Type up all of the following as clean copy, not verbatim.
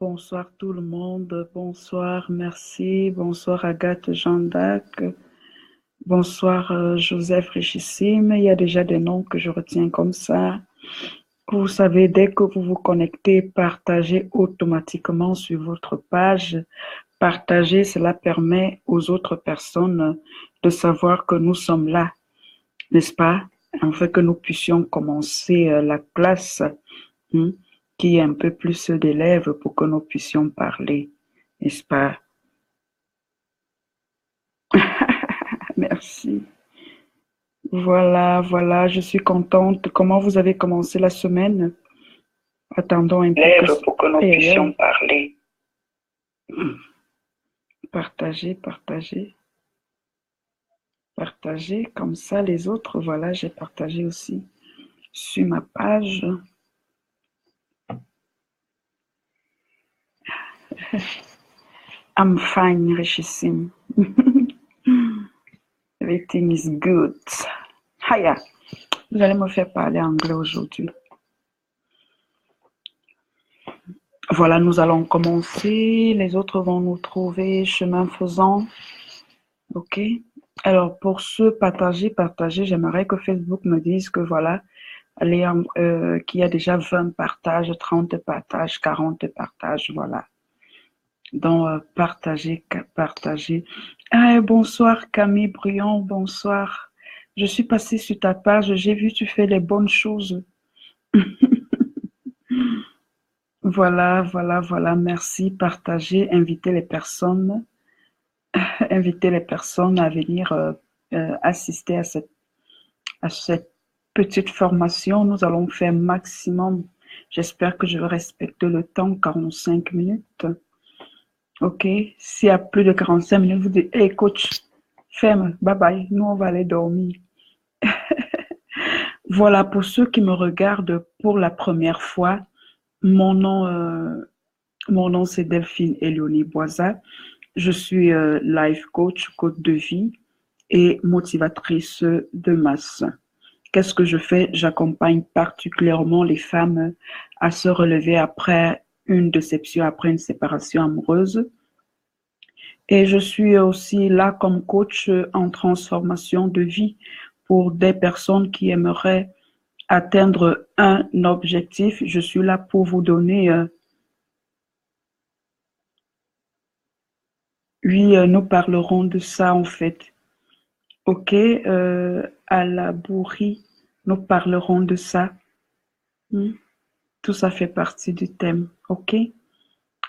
Bonsoir tout le monde, bonsoir, merci, bonsoir Agathe Jeanne d'Arc, bonsoir Joseph Richissime. Il y a déjà des noms que je retiens comme ça. Vous savez, dès que vous vous connectez, partagez automatiquement sur votre page. Partager, cela permet aux autres personnes de savoir que nous sommes là, n'est-ce pas? Afin que nous puissions commencer la classe. Qui est un peu plus d'élèves pour que nous puissions parler, n'est-ce pas? Merci. Voilà, voilà, je suis contente. Comment vous avez commencé la semaine? Attendons un peu pour que nous puissions parler. Partagez, partagez. Partagez, comme ça les autres, voilà, j'ai partagé aussi sur ma page. I'm fine, Richissime. Everything is good. Hiya. Vous allez me faire parler anglais aujourd'hui. Voilà, nous allons commencer. Les autres vont nous trouver chemin faisant. OK. Alors, pour ceux partager, j'aimerais que Facebook me dise que voilà, qu'il y a déjà 20 partages, 30 partages, 40 partages, voilà. Donc, partagez. Ah, bonsoir Camille Briand, bonsoir. Je suis passée sur ta page, j'ai vu tu fais les bonnes choses. Voilà, merci. Partagez, invitez les personnes à venir assister à cette petite formation. Nous allons faire maximum. J'espère que je vais respecter le temps, 45 minutes. OK. S'il y a plus de 45 minutes, vous dites, hey coach, ferme, bye bye, nous on va aller dormir. Voilà, pour ceux qui me regardent pour la première fois, mon nom c'est Delphine Elionie Boisa. Je suis life coach de vie et motivatrice de masse. Qu'est-ce que je fais? J'accompagne particulièrement les femmes à se relever après une déception, après une séparation amoureuse. Et je suis aussi là comme coach en transformation de vie pour des personnes qui aimeraient atteindre un objectif. Je suis là pour vous donner... Oui, nous parlerons de ça en fait. OK, à la bourrie, nous parlerons de ça. Tout ça fait partie du thème. OK,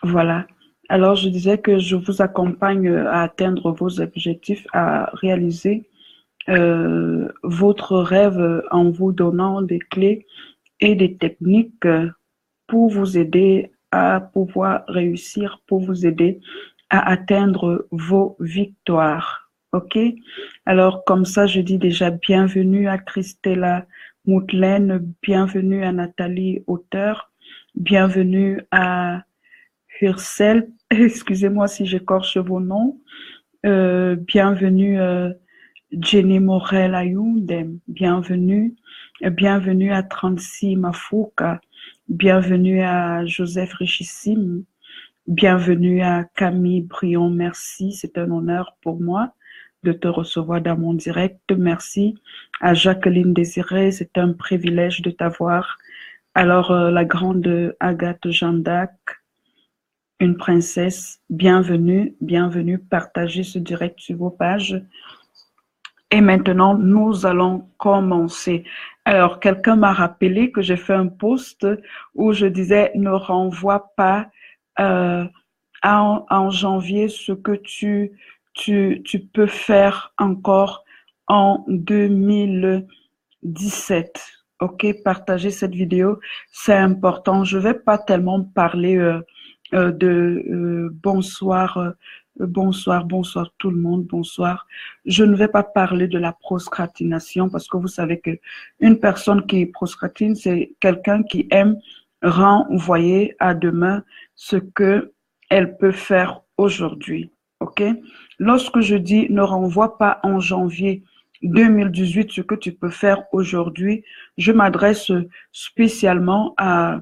voilà. Alors, je disais que je vous accompagne à atteindre vos objectifs, à réaliser votre rêve en vous donnant des clés et des techniques pour vous aider à pouvoir réussir, pour vous aider à atteindre vos victoires. OK? Alors, comme ça, je dis déjà bienvenue à Christella Moutelaine, bienvenue à Nathalie Auteur, bienvenue à Hursel, excusez-moi si j'écorche vos noms, bienvenue Jenny Morel Ayoundem, bienvenue à Transi Mafouka, bienvenue à Joseph Richissime, bienvenue à Camille Brion, merci, c'est un honneur pour moi de te recevoir dans mon direct. Merci à Jacqueline Désirée, c'est un privilège de t'avoir. Alors, la grande Agathe Jeanne d'Arc, une princesse, bienvenue, partagez ce direct sur vos pages. Et maintenant, nous allons commencer. Alors, quelqu'un m'a rappelé que j'ai fait un post où je disais « Ne renvoie pas en janvier ce que tu peux faire encore en 2017. » OK, partagez cette vidéo, c'est important. Je vais pas tellement parler de bonsoir tout le monde, bonsoir. Je ne vais pas parler de la procrastination parce que vous savez que une personne qui procrastine, c'est quelqu'un qui aime renvoyer à demain ce que elle peut faire aujourd'hui. OK? Lorsque je dis ne renvoie pas en janvier 2018 ce que tu peux faire aujourd'hui, je m'adresse spécialement à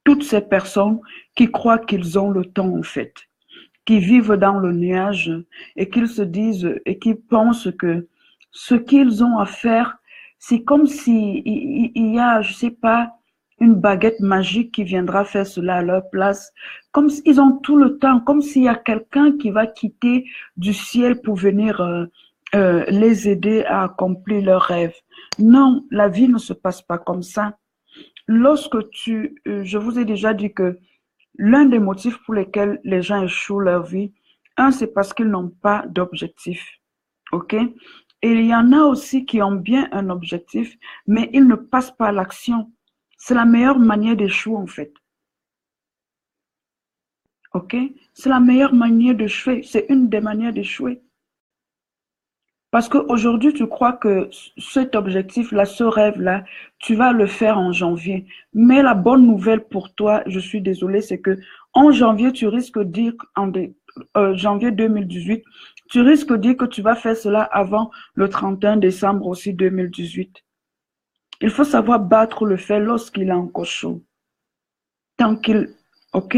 toutes ces personnes qui croient qu'ils ont le temps, en fait, qui vivent dans le nuage et qu'ils se disent et qui pensent que ce qu'ils ont à faire, c'est comme si il y a, je sais pas, une baguette magique qui viendra faire cela à leur place, comme s'ils ont tout le temps, comme s'il y a quelqu'un qui va quitter du ciel pour venir les aider à accomplir leurs rêves. Non, la vie ne se passe pas comme ça. Lorsque je vous ai déjà dit que l'un des motifs pour lesquels les gens échouent leur vie, c'est parce qu'ils n'ont pas d'objectif. OK? Et il y en a aussi qui ont bien un objectif, mais ils ne passent pas à l'action. C'est la meilleure manière d'échouer, en fait. OK? C'est la meilleure manière d'échouer. C'est une des manières d'échouer. Parce qu'aujourd'hui, tu crois que cet objectif-là, ce rêve-là, tu vas le faire en janvier. Mais la bonne nouvelle pour toi, je suis désolée, c'est que en janvier, tu risques de dire, janvier 2018, tu risques de dire que tu vas faire cela avant le 31 décembre aussi 2018. Il faut savoir battre le fer lorsqu'il est encore chaud. Tant qu'il... OK?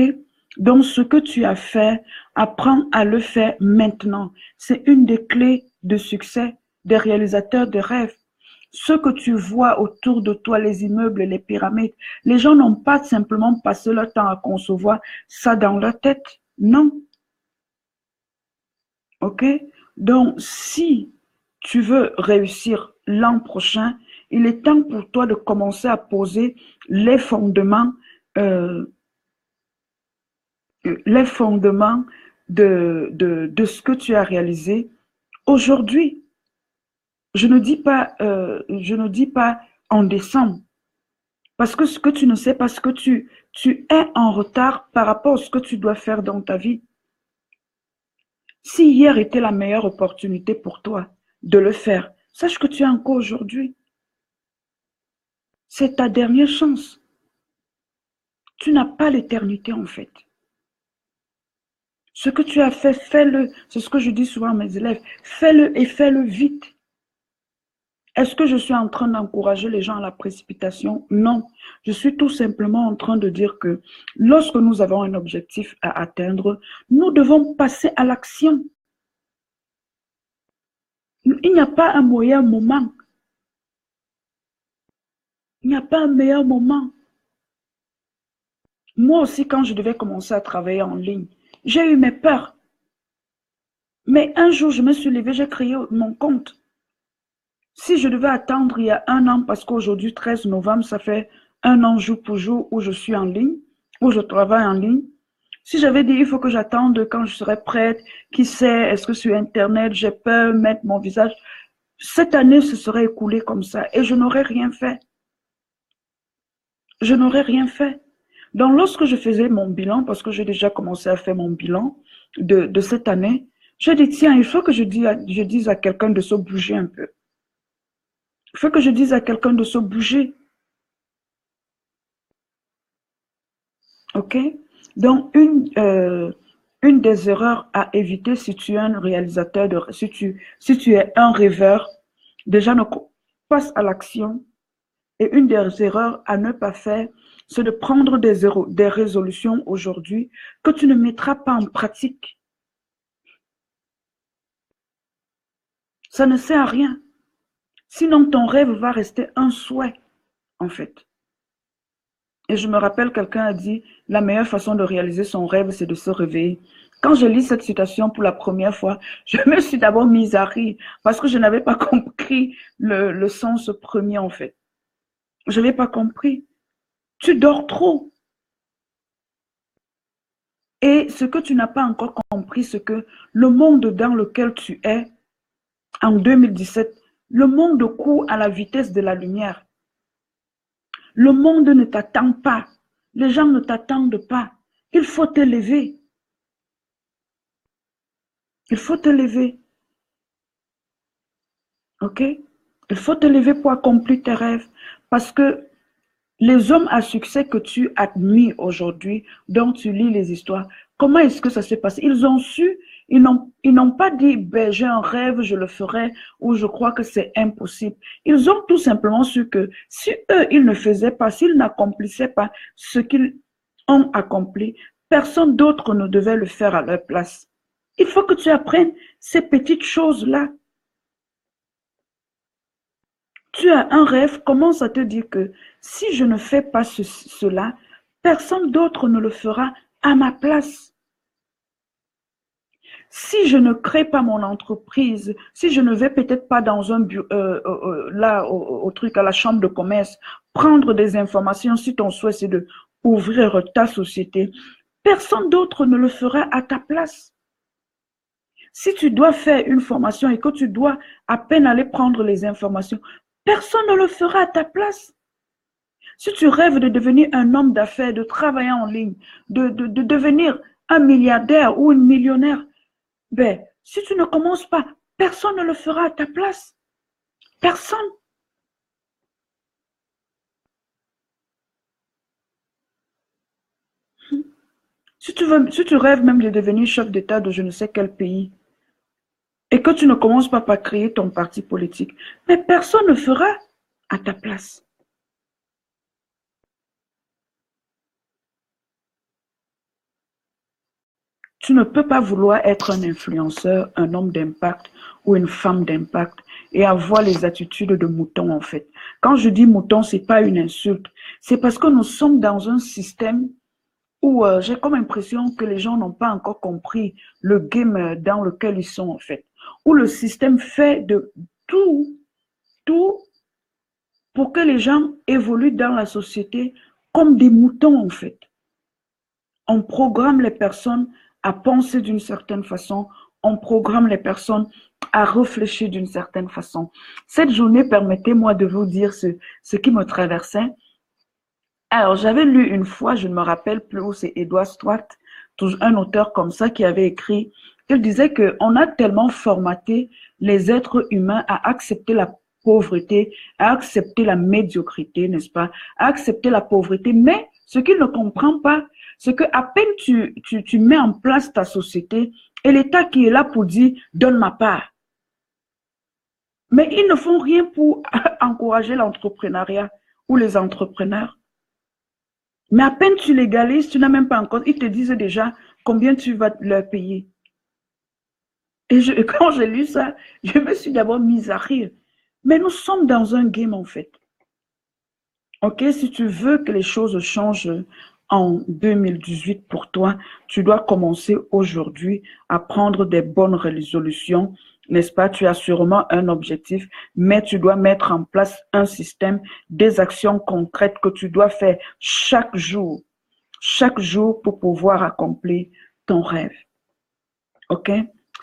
Donc, ce que tu as fait, apprends à le faire maintenant. C'est une des clés de succès des réalisateurs de rêves. Ce que tu vois autour de toi, les immeubles, les pyramides, les gens n'ont pas simplement passé leur temps à concevoir ça dans leur tête. Non. OK? Donc, si tu veux réussir l'an prochain, il est temps pour toi de commencer à poser les fondements de ce que tu as réalisé aujourd'hui. Je ne dis pas en décembre, parce que ce que tu ne sais pas, ce que tu es en retard par rapport à ce que tu dois faire dans ta vie. Si hier était la meilleure opportunité pour toi de le faire, sache que tu as encore aujourd'hui. C'est ta dernière chance. Tu n'as pas l'éternité en fait. Ce que tu as fait, fais-le. C'est ce que je dis souvent à mes élèves. Fais-le et fais-le vite. Est-ce que je suis en train d'encourager les gens à la précipitation? Non. Je suis tout simplement en train de dire que lorsque nous avons un objectif à atteindre, nous devons passer à l'action. Il n'y a pas un moyen moment. Il n'y a pas un meilleur moment. Moi aussi, quand je devais commencer à travailler en ligne, j'ai eu mes peurs. Mais un jour, je me suis levée, j'ai créé mon compte. Si je devais attendre il y a un an, parce qu'aujourd'hui, 13 novembre, ça fait un an jour pour jour où je suis en ligne, où je travaille en ligne. Si j'avais dit, il faut que j'attende quand je serai prête, qui sait, est-ce que sur Internet, j'ai peur de mettre mon visage, cette année se serait écoulée comme ça et je n'aurais rien fait. Je n'aurais rien fait. Donc, lorsque je faisais mon bilan, parce que j'ai déjà commencé à faire mon bilan de cette année, je dis, tiens, il faut que je dise à quelqu'un de se bouger un peu. Il faut que je dise à quelqu'un de se bouger. OK? Donc, une des erreurs à éviter si tu es un réalisateur, si tu es un rêveur, déjà, passe à l'action. Et une des erreurs à ne pas faire, c'est de prendre des résolutions aujourd'hui que tu ne mettras pas en pratique. Ça ne sert à rien. Sinon, ton rêve va rester un souhait, en fait. Et je me rappelle, quelqu'un a dit, la meilleure façon de réaliser son rêve, c'est de se réveiller. Quand je lis cette citation pour la première fois, je me suis d'abord mise à rire parce que je n'avais pas compris le sens premier, en fait. Je n'avais pas compris. Tu dors trop. Et ce que tu n'as pas encore compris, c'est que le monde dans lequel tu es, en 2017, le monde court à la vitesse de la lumière. Le monde ne t'attend pas. Les gens ne t'attendent pas. Il faut te lever. Il faut te lever. OK? Il faut te lever pour accomplir tes rêves. Parce que les hommes à succès que tu admires aujourd'hui, dont tu lis les histoires, comment est-ce que ça s'est passé? Ils ont su, ils n'ont pas dit, ben, j'ai un rêve, je le ferai, ou je crois que c'est impossible. Ils ont tout simplement su que si eux, ils ne faisaient pas, s'ils n'accomplissaient pas ce qu'ils ont accompli, personne d'autre ne devait le faire à leur place. Il faut que tu apprennes ces petites choses-là. Tu as un rêve, commence à te dire que si je ne fais pas cela, personne d'autre ne le fera à ma place. Si je ne crée pas mon entreprise, si je ne vais peut-être pas dans un bureau, là, au truc, à la chambre de commerce, prendre des informations, si ton souhait c'est de ouvrir ta société, personne d'autre ne le fera à ta place. Si tu dois faire une formation et que tu dois à peine aller prendre les informations, personne ne le fera à ta place. Si tu rêves de devenir un homme d'affaires, de travailler en ligne, de devenir un milliardaire ou une millionnaire, ben, si tu ne commences pas, personne ne le fera à ta place. Personne. Si tu rêves même de devenir chef d'État de je ne sais quel pays et que tu ne commences pas par créer ton parti politique, mais personne ne fera à ta place. Tu ne peux pas vouloir être un influenceur, un homme d'impact ou une femme d'impact et avoir les attitudes de mouton en fait. Quand je dis mouton, ce n'est pas une insulte. C'est parce que nous sommes dans un système où j'ai comme impression que les gens n'ont pas encore compris le game dans lequel ils sont en fait. Où le système fait de tout pour que les gens évoluent dans la société comme des moutons en fait. On programme les personnes à penser d'une certaine façon, on programme les personnes à réfléchir d'une certaine façon. Cette journée, permettez-moi de vous dire ce qui me traversait. Alors, j'avais lu une fois, je ne me rappelle plus où, c'est Edward Stuart, un auteur comme ça qui avait écrit, il disait qu'on a tellement formaté les êtres humains à accepter la pauvreté, à accepter la médiocrité, n'est-ce pas, à accepter la pauvreté, mais ce qu'il ne comprend pas, c'est qu'à peine tu mets en place ta société et l'État qui est là pour dire « donne ma part ». Mais ils ne font rien pour encourager l'entrepreneuriat ou les entrepreneurs. Mais à peine tu légalises, tu n'as même pas encore, ils te disent déjà combien tu vas leur payer. Et quand j'ai lu ça, je me suis d'abord mise à rire. Mais nous sommes dans un game en fait. Ok, si tu veux que les choses changent en 2018 pour toi, tu dois commencer aujourd'hui à prendre des bonnes résolutions, n'est-ce pas? Tu as sûrement un objectif, mais tu dois mettre en place un système, des actions concrètes que tu dois faire chaque jour pour pouvoir accomplir ton rêve. Ok?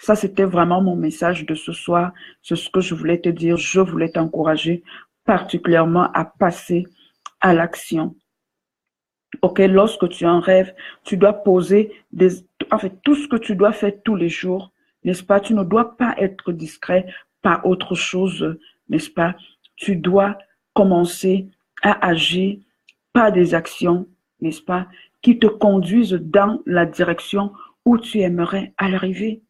Ça, c'était vraiment mon message de ce soir. C'est ce que je voulais te dire. Je voulais t'encourager particulièrement à passer à l'action. Ok, lorsque tu as un rêve, tu dois poser tout ce que tu dois faire tous les jours, n'est-ce pas? Tu ne dois pas être distrait par autre chose, n'est-ce pas? Tu dois commencer à agir par des actions, n'est-ce pas, qui te conduisent dans la direction où tu aimerais arriver.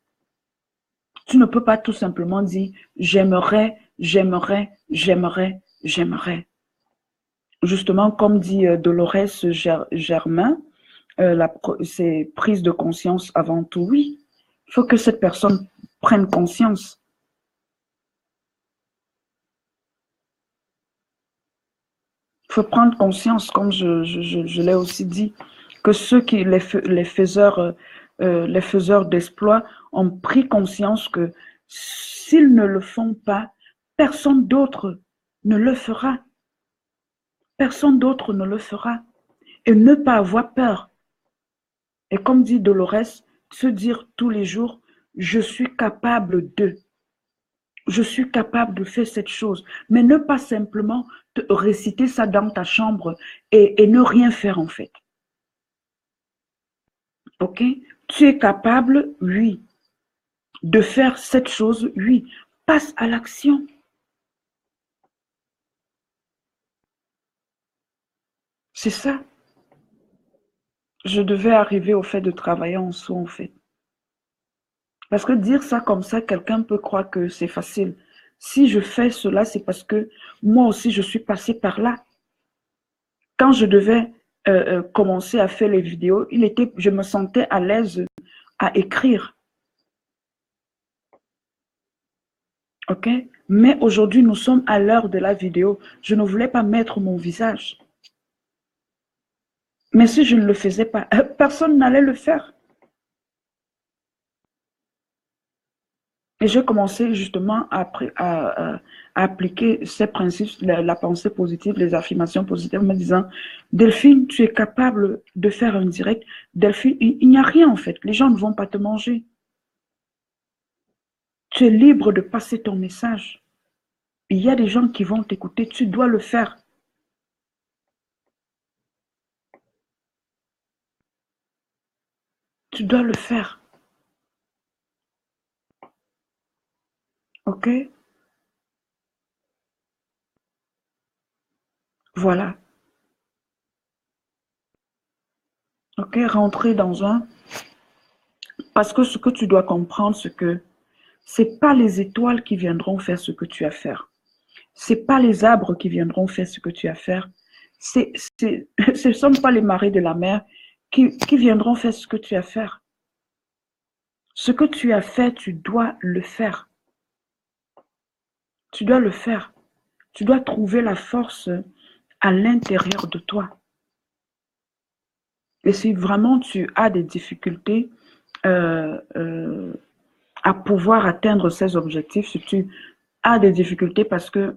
Tu ne peux pas tout simplement dire j'aimerais, j'aimerais, j'aimerais, j'aimerais. Justement, comme dit Dolores Germain, c'est prise de conscience avant tout. Oui, il faut que cette personne prenne conscience. Il faut prendre conscience, comme je l'ai aussi dit, que ceux qui, les faiseurs d'exploits ont pris conscience que s'ils ne le font pas, personne d'autre ne le fera. Personne d'autre ne le fera. Et ne pas avoir peur. Et comme dit Dolores, se dire tous les jours, je suis capable de. Je suis capable de faire cette chose. Mais ne pas simplement te réciter ça dans ta chambre et ne rien faire en fait. Ok? Tu es capable, oui. De faire cette chose, oui. Passe à l'action. C'est ça. Je devais arriver au fait de travailler en soi en fait. Parce que dire ça comme ça, quelqu'un peut croire que c'est facile. Si je fais cela, c'est parce que moi aussi, je suis passée par là. Quand je devais commencé à faire les vidéos, je me sentais à l'aise à écrire. OK? Mais aujourd'hui, nous sommes à l'heure de la vidéo. Je ne voulais pas mettre mon visage. Mais si je ne le faisais pas, personne n'allait le faire. Et j'ai commencé justement à appliquer ces principes, la pensée positive, les affirmations positives, en me disant, Delphine, tu es capable de faire un direct. Delphine, il n'y a rien en fait. Les gens ne vont pas te manger. Tu es libre de passer ton message. Il y a des gens qui vont t'écouter. Tu dois le faire. Tu dois le faire. OK? Voilà. OK? Rentrer dans un... Parce que ce que tu dois comprendre, c'est que ce n'est pas les étoiles qui viendront faire ce que tu as à faire. Ce n'est pas les arbres qui viendront faire ce que tu as à faire. Ce ne sont pas les marées de la mer qui viendront faire ce que tu as à faire. Ce que tu as fait, tu dois le faire. Tu dois le faire. Tu dois trouver la force à l'intérieur de toi. Et si vraiment tu as des difficultés à pouvoir atteindre ces objectifs, si tu as des difficultés parce que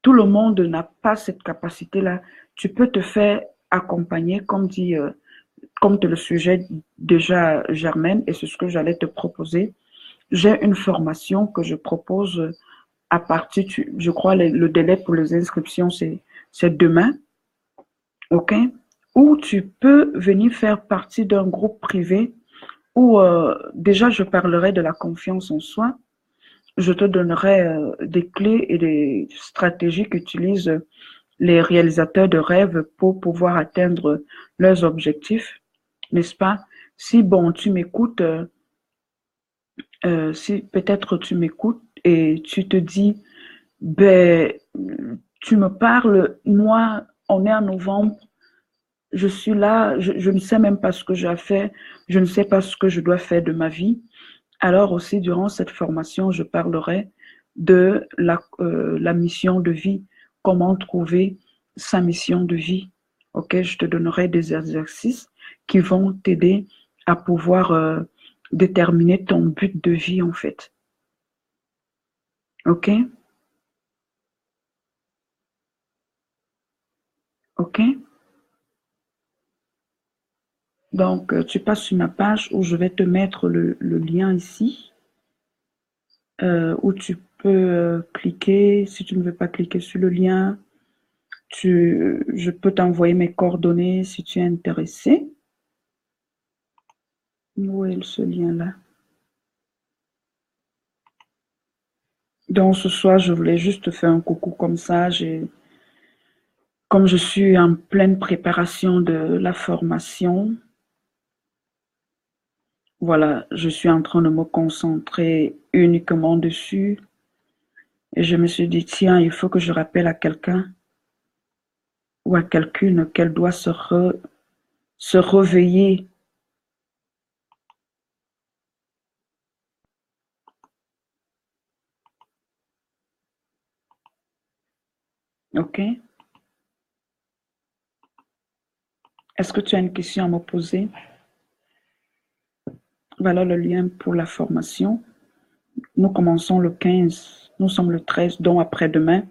tout le monde n'a pas cette capacité-là, tu peux te faire accompagner, comme te le sujet déjà Germaine, et c'est ce que j'allais te proposer. J'ai une formation que je propose à partir, je crois, le délai pour les inscriptions, c'est demain, OK? Où tu peux venir faire partie d'un groupe privé où déjà je parlerai de la confiance en soi. Je te donnerai des clés et des stratégies qu'utilisent les réalisateurs de rêves pour pouvoir atteindre leurs objectifs, n'est-ce pas? Si, bon, tu m'écoutes, si peut-être tu m'écoutes et tu te dis, ben, tu me parles, moi, on est en novembre, je suis là, je ne sais même pas ce que j'ai fait, je ne sais pas ce que je dois faire de ma vie. Alors aussi, durant cette formation, je parlerai de la mission de vie, comment trouver sa mission de vie. OK, je te donnerai des exercices qui vont t'aider à pouvoir déterminer ton but de vie, en fait. OK? OK? Donc, tu passes sur ma page où je vais te mettre le lien ici, où tu peux cliquer. Si tu ne veux pas cliquer sur le lien, je peux t'envoyer mes coordonnées si tu es intéressé. Où est ce lien-là? Donc, ce soir, je voulais juste te faire un coucou comme ça. Comme je suis en pleine préparation de la formation, voilà, je suis en train de me concentrer uniquement dessus. Et je me suis dit, tiens, il faut que je rappelle à quelqu'un ou à quelqu'une qu'elle doit se réveiller. OK? Est-ce que tu as une question à me poser? Voilà le lien pour la formation. Nous commençons le 15. Nous sommes le 13, donc après-demain.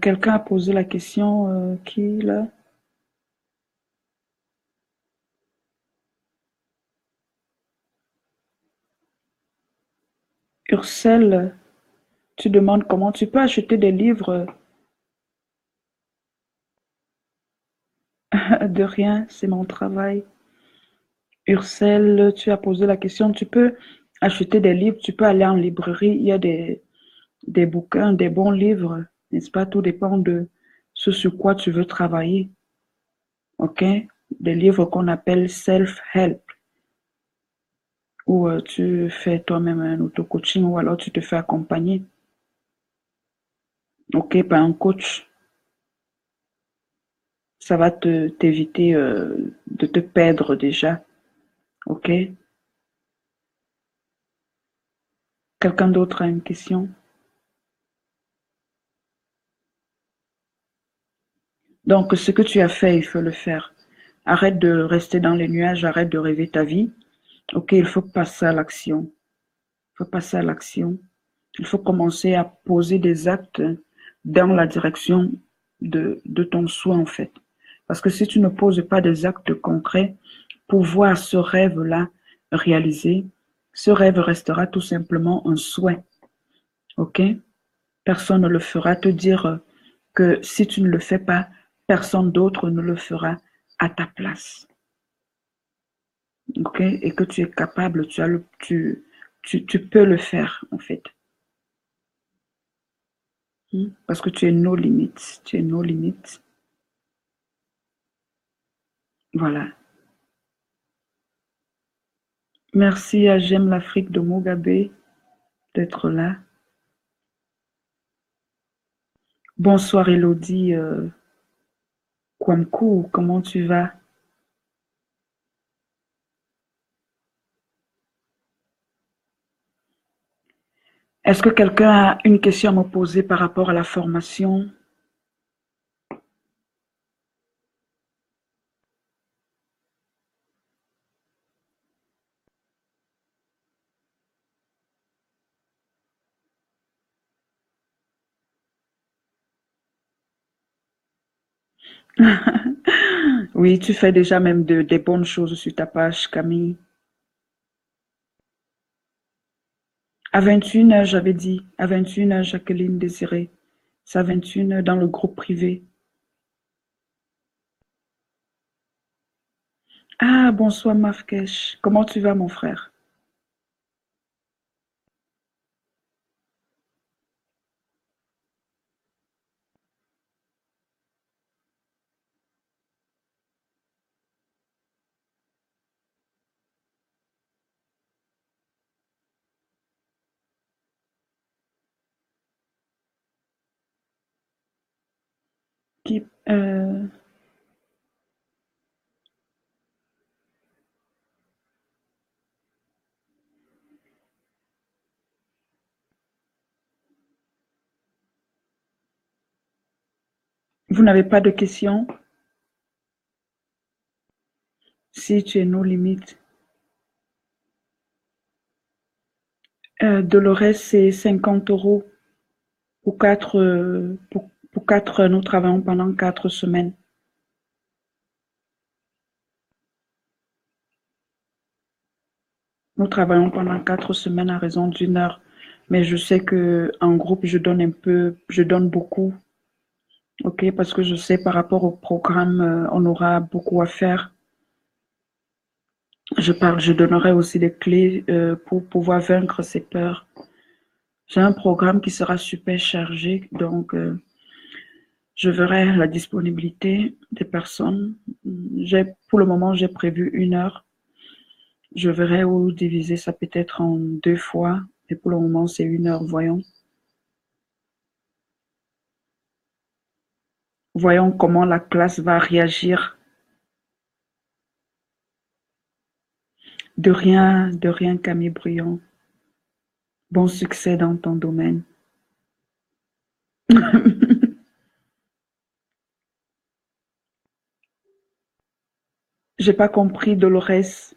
Quelqu'un a posé la question, qui là? Ursel, tu demandes comment tu peux acheter des livres. De rien, c'est mon travail. Ursel, tu as posé la question, tu peux acheter des livres, tu peux aller en librairie, il y a des bouquins, des bons livres, n'est-ce pas? Tout dépend de ce sur quoi tu veux travailler. OK? Des livres qu'on appelle self-help. ou tu fais toi-même un auto-coaching ou alors tu te fais accompagner, ok, par un coach. Ça va t'éviter de te perdre déjà, ok? Quelqu'un d'autre a une question? Donc, ce que tu as fait, il faut le faire. Arrête de rester dans les nuages, arrête de rêver ta vie. Ok, il faut passer à l'action. Il faut passer à l'action. Il faut commencer à poser des actes dans la direction de ton souhait, en fait. Parce que si tu ne poses pas des actes concrets pour voir ce rêve-là réalisé, ce rêve restera tout simplement un souhait. Ok? Personne ne le fera. Te dire que si tu ne le fais pas, personne d'autre ne le fera à ta place. Ok? Et que tu es capable, tu peux le faire, en fait. Parce que tu es nos limites. Tu es nos limites. Voilà. Merci à J'aime l'Afrique de Mugabe d'être là. Bonsoir Elodie Kwamkou, comment tu vas? Est-ce que quelqu'un a une question à me poser par rapport à la formation? Oui, tu fais déjà même des bonnes choses sur ta page, Camille. À 21h, j'avais dit. À 21h, Jacqueline Désirée. C'est à 21h dans le groupe privé. Ah, bonsoir Mafkesh. Comment tu vas, mon frère? Qui, vous n'avez pas de questions? Si tu es nos limites. Dolores, c'est 50 € pour pour 4, nous travaillons pendant 4 semaines. Nous travaillons pendant 4 semaines à raison d'1 heure. Mais je sais que en groupe, je donne un peu, je donne beaucoup. Ok, parce que je sais par rapport au programme, on aura beaucoup à faire. Je donnerai aussi des clés pour pouvoir vaincre ces peurs. J'ai un programme qui sera super chargé, donc je verrai la disponibilité des personnes. Pour le moment, j'ai prévu 1 heure. Je verrai où diviser ça peut-être en 2 fois. Et pour le moment, c'est 1 heure, voyons. Voyons comment la classe va réagir. De rien, Camille Briand. Bon succès dans ton domaine. J'ai pas compris, Dolores.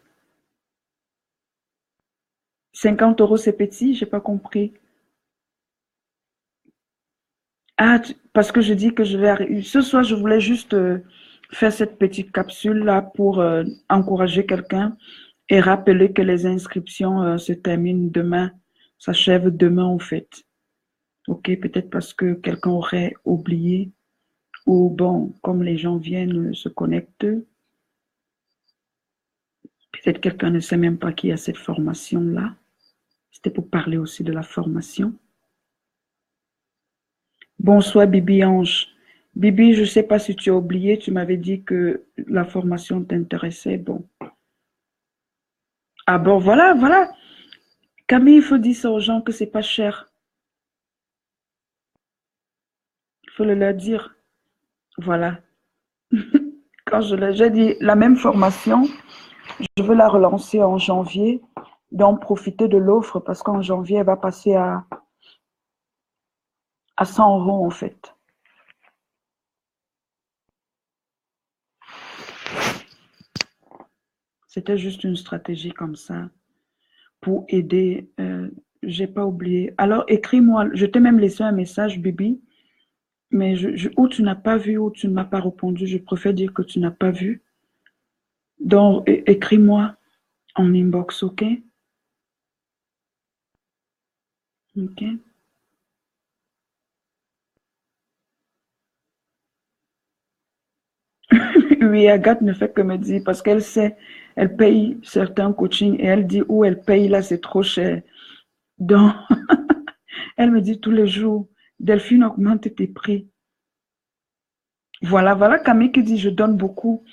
50 € c'est petit, j'ai pas compris. Ah, parce que je dis que je vais arrêter. Ce soir, je voulais juste faire cette petite capsule-là pour encourager quelqu'un et rappeler que les inscriptions se terminent demain, s'achèvent demain en fait. Ok, peut-être parce que quelqu'un aurait oublié ou bon, comme les gens viennent se connecter, peut-être quelqu'un ne sait même pas qu'il y a cette formation-là. C'était pour parler aussi de la formation. Bonsoir Bibi Ange. Bibi, je ne sais pas si tu as oublié, tu m'avais dit que la formation t'intéressait. Bon, Ah bon, voilà, voilà. Camille, il faut dire ça aux gens que c'est pas cher. Il faut le leur dire. Voilà. Quand j'ai dit la même formation, je veux la relancer en janvier, donc profiter de l'offre parce qu'en janvier, elle va passer à 100 € en fait. C'était juste une stratégie comme ça pour aider. J'ai pas oublié. Alors écris-moi. Je t'ai même laissé un message, Bibi, mais ou tu n'as pas vu ou tu ne m'as pas répondu. Je préfère dire que tu n'as pas vu. Donc écris-moi en inbox, ok? Ok. Oui, Agathe ne fait que me dire parce qu'elle sait, elle paye certains coachings et elle dit où elle paye là, c'est trop cher. Donc, elle me dit tous les jours, Delphine, augmente tes prix. Voilà, voilà Camille qui dit je donne beaucoup.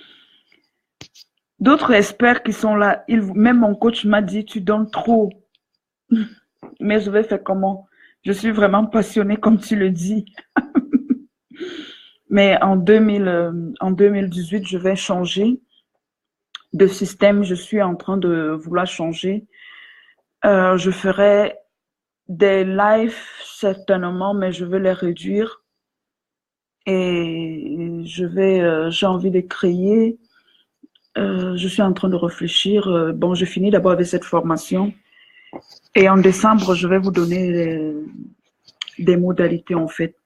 D'autres experts qui sont là, même mon coach m'a dit tu donnes trop. Mais je vais faire comment? Je suis vraiment passionnée comme tu le dis. Mais en 2018, je vais changer de système. Je suis en train de vouloir changer. Je ferai des lives certainement, mais je vais les réduire. Et j'ai envie de créer. Je suis en train de réfléchir. Bon, je finis d'abord avec cette formation. Et en décembre, je vais vous donner des modalités en fait.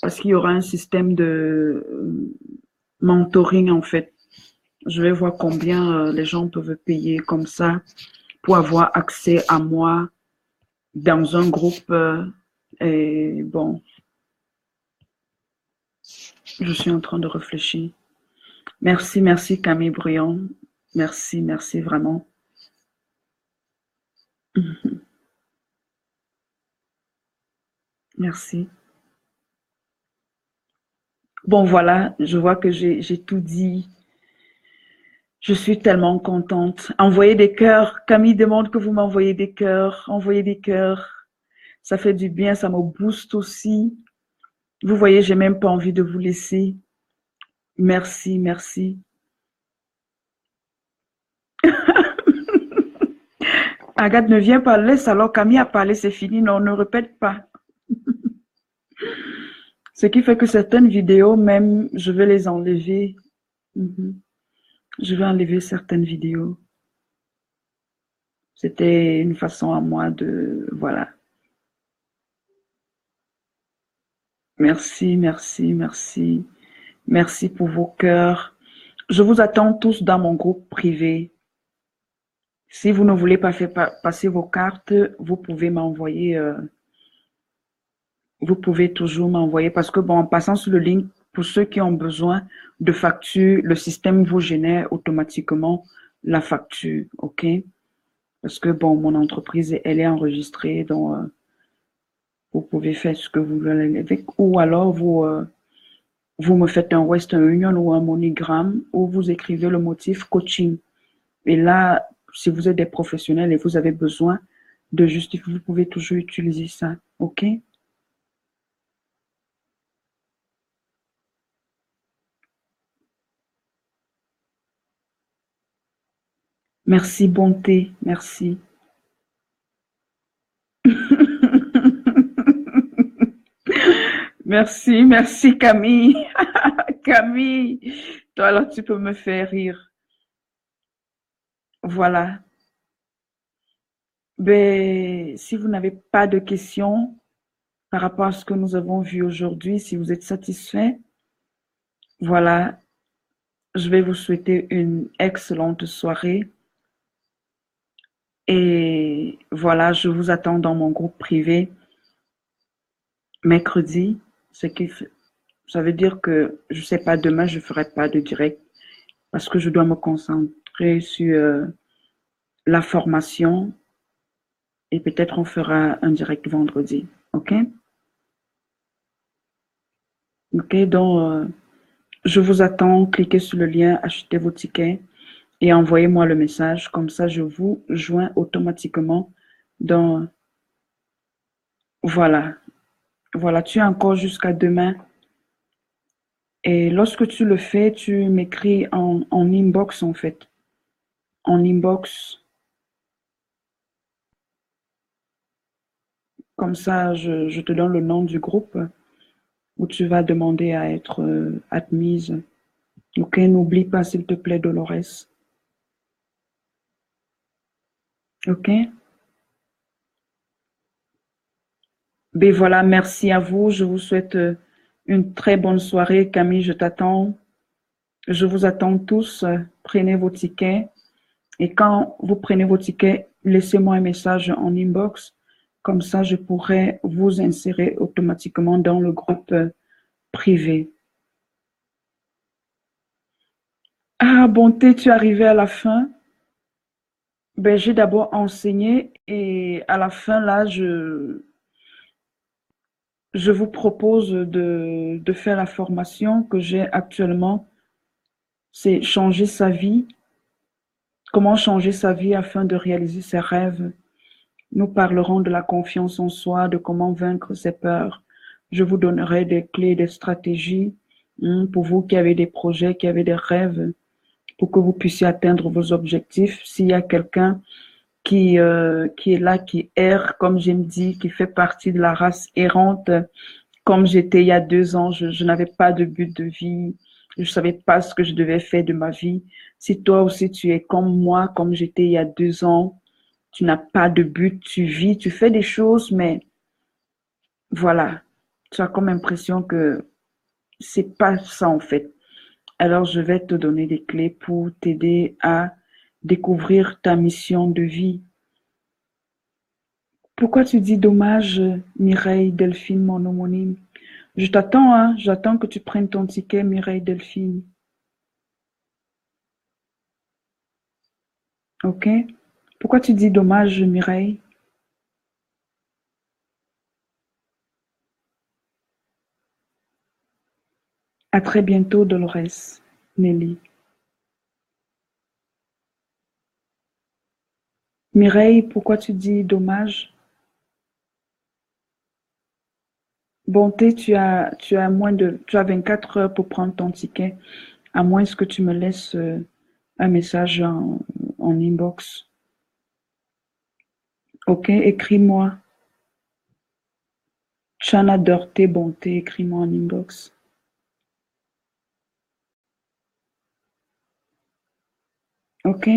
Parce qu'il y aura un système de mentoring en fait. Je vais voir combien les gens peuvent payer comme ça pour avoir accès à moi dans un groupe. Et bon, je suis en train de réfléchir. Merci, merci Camille Briand. Merci, merci vraiment. Merci. Bon, voilà, je vois que j'ai tout dit. Je suis tellement contente. Envoyez des cœurs. Camille demande que vous m'envoyez des cœurs. Envoyez des cœurs. Ça fait du bien, ça me booste aussi. Vous voyez, j'ai même pas envie de vous laisser. Merci, merci. Agathe ne vient pas, laisse alors Camille a parlé, c'est fini. Non, ne répète pas. Ce qui fait que certaines vidéos, même, je vais les enlever. Je vais enlever certaines vidéos. C'était une façon à moi de... Voilà. Merci, merci, merci. Merci pour vos cœurs. Je vous attends tous dans mon groupe privé. Si vous ne voulez pas faire passer vos cartes, vous pouvez m'envoyer... vous pouvez toujours m'envoyer parce que, bon, en passant sur le link, pour ceux qui ont besoin de facture, le système vous génère automatiquement la facture, ok? Parce que, bon, mon entreprise, elle est enregistrée, donc vous pouvez faire ce que vous voulez avec. Ou alors, vous me faites un Western Union ou un MoneyGram où vous écrivez le motif coaching. Et là, si vous êtes des professionnels et vous avez besoin de justifier, vous pouvez toujours utiliser ça, ok? Merci, bonté, merci. Merci, merci Camille. Camille, toi là, tu peux me faire rire. Voilà. Ben, si vous n'avez pas de questions par rapport à ce que nous avons vu aujourd'hui, si vous êtes satisfait, voilà, je vais vous souhaiter une excellente soirée. Et voilà, je vous attends dans mon groupe privé mercredi. Ça veut dire que, je ne sais pas, demain, je ne ferai pas de direct parce que je dois me concentrer sur la formation et peut-être on fera un direct vendredi. OK? OK, donc je vous attends. Cliquez sur le lien, achetez vos tickets et envoyez-moi le message. Comme ça, je vous joins automatiquement dans... Voilà. Voilà, tu as encore jusqu'à demain. Et lorsque tu le fais, tu m'écris en inbox, en fait. En inbox. Comme ça, je te donne le nom du groupe où tu vas demander à être admise. Ok, n'oublie pas, s'il te plaît, Dolores. Ok? Ben voilà, merci à vous. Je vous souhaite une très bonne soirée. Camille, je t'attends. Je vous attends tous. Prenez vos tickets. Et quand vous prenez vos tickets, laissez-moi un message en inbox. Comme ça, je pourrai vous insérer automatiquement dans le groupe privé. Ah, Bonté, tu es arrivé à la fin. Ben, j'ai d'abord enseigné et à la fin, là, je vous propose de faire la formation que j'ai actuellement. C'est changer sa vie. Comment changer sa vie afin de réaliser ses rêves. Nous parlerons de la confiance en soi, de comment vaincre ses peurs. Je vous donnerai des clés, des stratégies pour vous qui avez des projets, qui avez des rêves, pour que vous puissiez atteindre vos objectifs. S'il y a quelqu'un qui est là, qui erre, comme j'aime dire, qui fait partie de la race errante, comme j'étais il y a 2 ans, je n'avais pas de but de vie, je ne savais pas ce que je devais faire de ma vie. Si toi aussi tu es comme moi, comme j'étais il y a 2 ans, tu n'as pas de but, tu vis, tu fais des choses, mais voilà, tu as comme impression que c'est pas ça en fait. Alors je vais te donner des clés pour t'aider à découvrir ta mission de vie. Pourquoi tu dis dommage, Mireille Delphine, mon homonyme? Je t'attends, hein, j'attends que tu prennes ton ticket, Mireille Delphine. Ok? Pourquoi tu dis dommage, Mireille? À très bientôt, Dolores, Nelly. Mireille, pourquoi tu dis dommage? Bonté, tu as 24 heures pour prendre ton ticket, à moins que tu me laisses un message en inbox. Ok, écris-moi. Chana Dorté Bonté, écris-moi en inbox. Ok?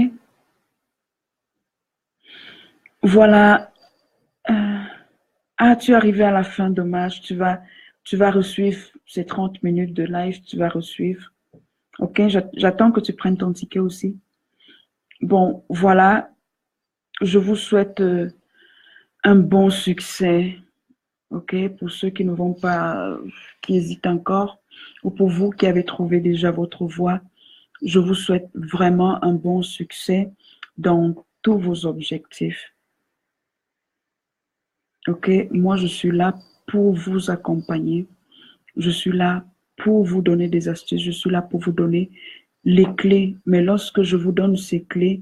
Voilà. Ah, tu es arrivé à la fin, dommage. Tu vas resuivre ces 30 minutes de live, tu vas resuivre. Ok, j'attends que tu prennes ton ticket aussi. Bon, voilà. Je vous souhaite un bon succès. Ok, pour ceux qui ne vont pas, qui hésitent encore, ou pour vous qui avez trouvé déjà votre voie, je vous souhaite vraiment un bon succès dans tous vos objectifs. Ok, moi je suis là pour vous accompagner. Je suis là pour vous donner des astuces. Je suis là pour vous donner les clés. Mais lorsque je vous donne ces clés,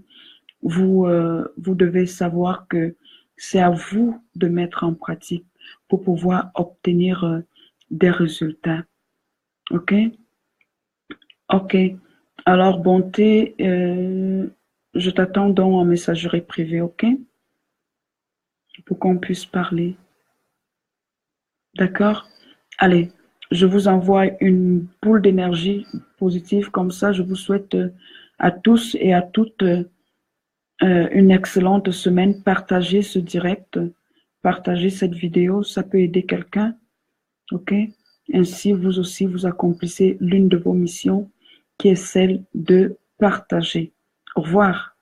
vous devez savoir que c'est à vous de mettre en pratique pour pouvoir obtenir des résultats. OK? OK. Alors, Bonté, je t'attends donc en messagerie privée, OK? Pour qu'on puisse parler. D'accord? Allez, je vous envoie une boule d'énergie positive comme ça. Je vous souhaite à tous et à toutes une excellente semaine. Partagez ce direct, partagez cette vidéo, ça peut aider quelqu'un, ok? Ainsi, vous aussi, vous accomplissez l'une de vos missions qui est celle de partager. Au revoir.